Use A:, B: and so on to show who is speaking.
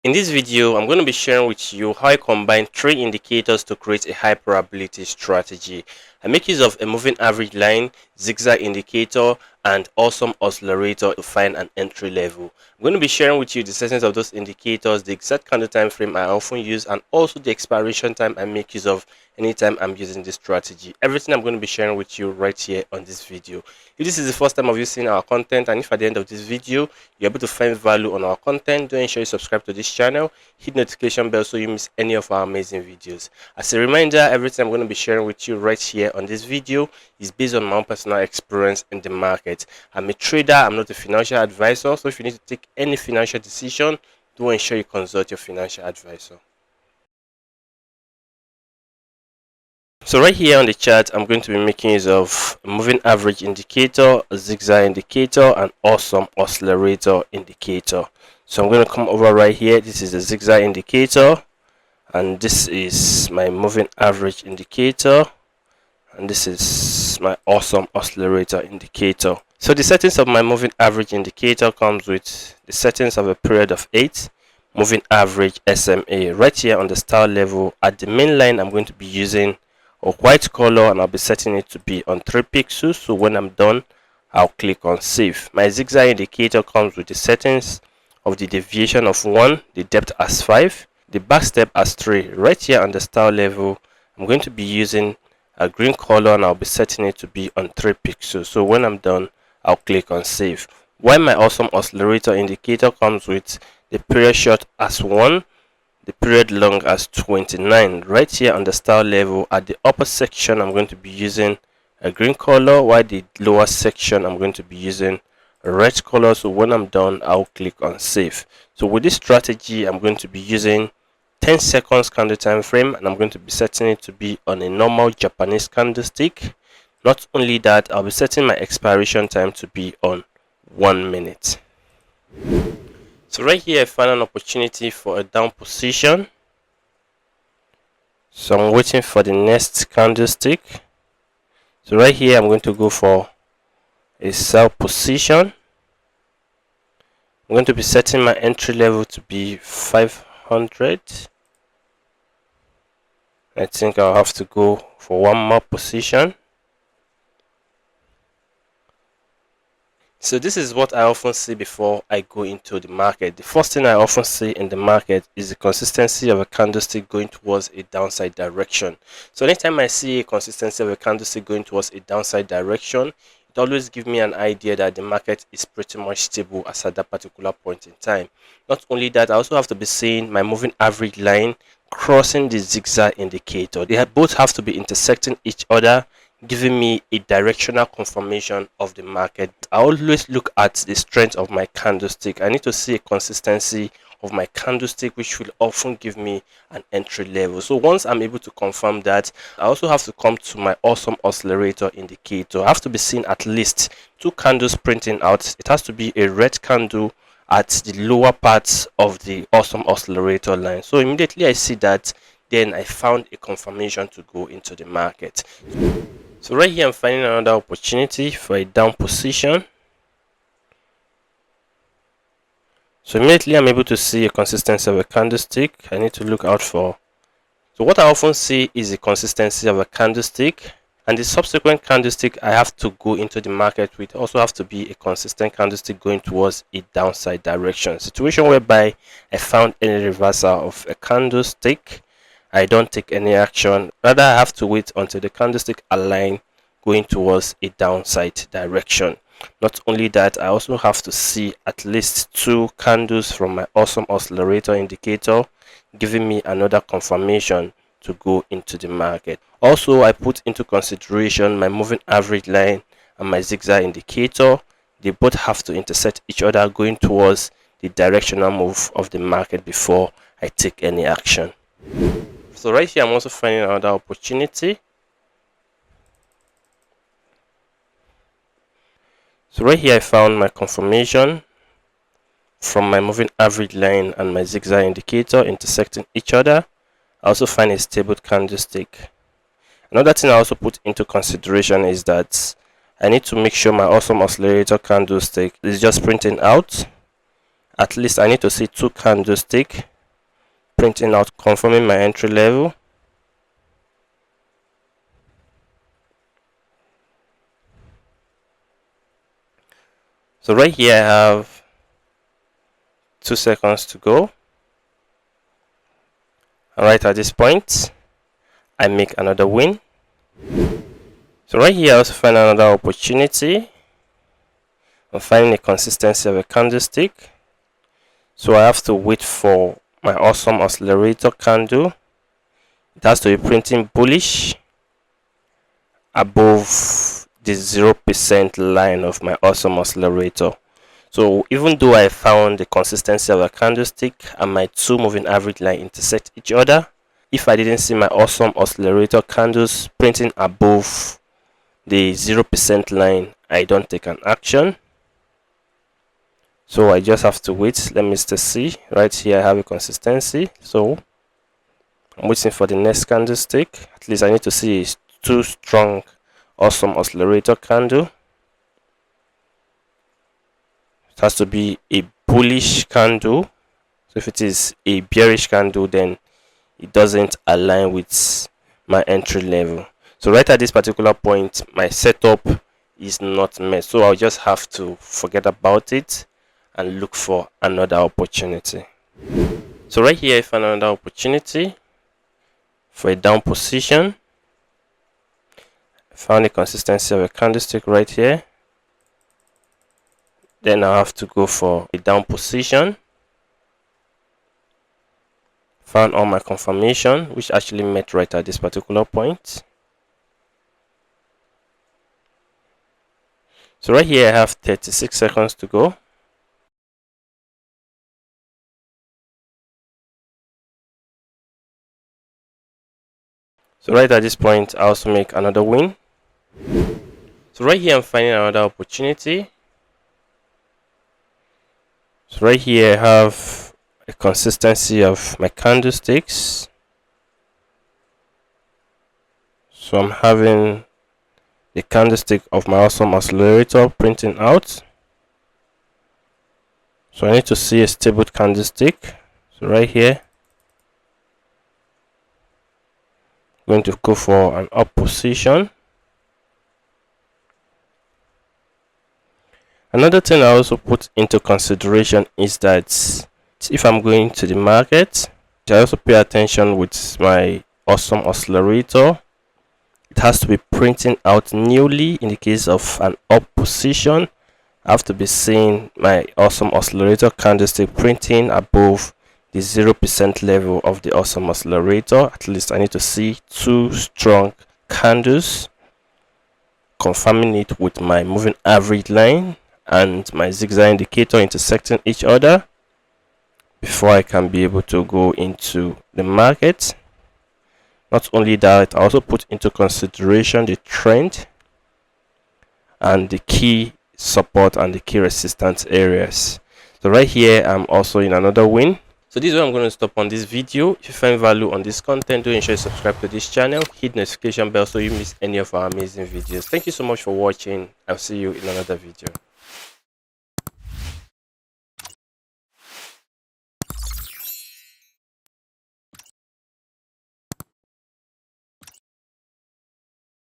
A: In this video, I'm going to be sharing with you how I combine three indicators to create a high probability strategy. I make use of a moving average line, zigzag indicator, and awesome oscillator to find an entry level. I'm going to be sharing with you the settings of those indicators, the exact candle time frame I often use, and also the expiration time I make use of anytime I'm using this strategy. Everything I'm going to be sharing with you right here on this video. If this is the first time of you seeing our content, and if at the end of this video you're able to find value on our content, do ensure you subscribe to this channel, hit notification bell so you miss any of our amazing videos. As a reminder, everything I'm going to be sharing with you right here on this video is based on my own personal experience in the market. I'm a trader, I'm not a financial advisor, so if you need to take any financial decision, do ensure you consult your financial advisor. So right here on the chart, I'm going to be making use of a moving average indicator, a zigzag indicator, and awesome oscillator indicator. So I'm going to come over right here. This is the zigzag indicator, and this is my moving average indicator, and this is my awesome oscillator indicator. So the settings of my moving average indicator comes with the settings of a period of 8, moving average SMA. Right here on the star level at the main line, I'm going to be using a white color, and I'll be setting it to be on 3 pixels. So when I'm done, I'll click on save. My zigzag indicator comes with the settings of the deviation of 1, the depth as 5, the back step as 3. Right here on the star level, I'm going to be using a green color, and I'll be setting it to be on 3 pixels. So when I'm done, I'll click on save. While my awesome oscillator indicator comes with the period short as 1, the period long as 29. Right here on the star level at the upper section, I'm going to be using a green color, while the lower section I'm going to be using a red color. So when I'm done, I'll click on save. So with this strategy, I'm going to be using 10 seconds candle time frame, and I'm going to be setting it to be on a normal Japanese candlestick. Not only that, I'll be setting my expiration time to be on 1 minute. So right here, I found an opportunity for a down position. So I'm waiting for the next candlestick. So right here, I'm going to go for a sell position. I'm going to be setting my entry level to be 500. I think I'll have to go for one more position. So this is what I often see before I go into the market. The first thing I often see in the market is the consistency of a candlestick going towards a downside direction. So anytime I see a consistency of a candlestick going towards a downside direction, it always gives me an idea that the market is pretty much stable as at that particular point in time. Not only that, I also have to be seeing my moving average line crossing the zigzag indicator. They both have to be intersecting each other, giving me a directional confirmation of the market. I always look at the strength of my candlestick. I need to see a consistency of my candlestick, which will often give me an entry level. So once I'm able to confirm that, I also have to come to my awesome oscillator indicator. I have to be seeing at least 2 candles printing out. It has to be a red candle at the lower parts of the awesome oscillator line. So immediately I see that, then I found a confirmation to go into the market. So right here, I'm finding another opportunity for a down position. So immediately I'm able to see a consistency of a candlestick. I need to look out for. So what I often see is the consistency of a candlestick, and the subsequent candlestick I have to go into the market with also have to be a consistent candlestick going towards a downside direction. Situation whereby I found any reversal of a candlestick, I don't take any action. Rather, I have to wait until the candlestick align going towards a downside direction. Not only that, I also have to see at least 2 candles from my awesome oscillator indicator, giving me another confirmation to go into the market. Also, I put into consideration my moving average line and my zigzag indicator. They both have to intersect each other going towards the directional move of the market before I take any action. So right here, I'm also finding another opportunity. So right here, I found my confirmation from my moving average line and my zigzag indicator intersecting each other. I also find a stable candlestick. Another thing I also put into consideration is that I need to make sure my awesome oscillator candlestick is just printing out. At least I need to see 2 candlesticks printing out, confirming my entry level. So right here I have 2 seconds to go. Right at this point, I make another win. So right here I also find another opportunity. I'm finding a consistency of a candlestick. So I have to wait for my awesome oscillator candle. It has to be printing bullish above the 0% line of my awesome oscillator. So even though I found the consistency of a candlestick and my two moving average line intersect each other, if I didn't see my awesome oscillator candles printing above the 0% line, I don't take an action. So I just have to wait. Let me still see. Right here I have a consistency, so I'm waiting for the next candlestick. At least I need to see two strong awesome oscillator candle. It has to be a bullish candle. So if it is a bearish candle, then it doesn't align with my entry level. So right at this particular point, my setup is not met, so I'll just have to forget about it and look for another opportunity. So right here I found another opportunity for a down position. I found the consistency of a candlestick right here. Then I have to go for a down position. Found all my confirmation, which actually met right at this particular point. So right here I have 36 seconds to go. So right at this point I also make another win. So right here I'm finding another opportunity. So right here I have a consistency of my candlesticks. So I'm having the candlestick of my awesome oscillator printing out. So I need to see a stable candlestick. So right here, I'm going to go for an up position. Another thing I also put into consideration is that if I'm going to the market, I also pay attention with my awesome oscillator. It has to be printing out newly. In the case of an up position, I have to be seeing my awesome oscillator candlestick printing above the 0% level of the awesome oscillator. At least I need to see two strong candles, confirming it with my moving average line and my zigzag indicator intersecting each other before I can be able to go into the market. Not only that, I also put into consideration the trend and the key support and the key resistance areas. So right here I'm also in another win. So this is where I'm going to stop on this video. If you find value on this content, do ensure you subscribe to this channel, hit notification bell so you miss any of our amazing videos. Thank you so much for watching. I'll see you in another video.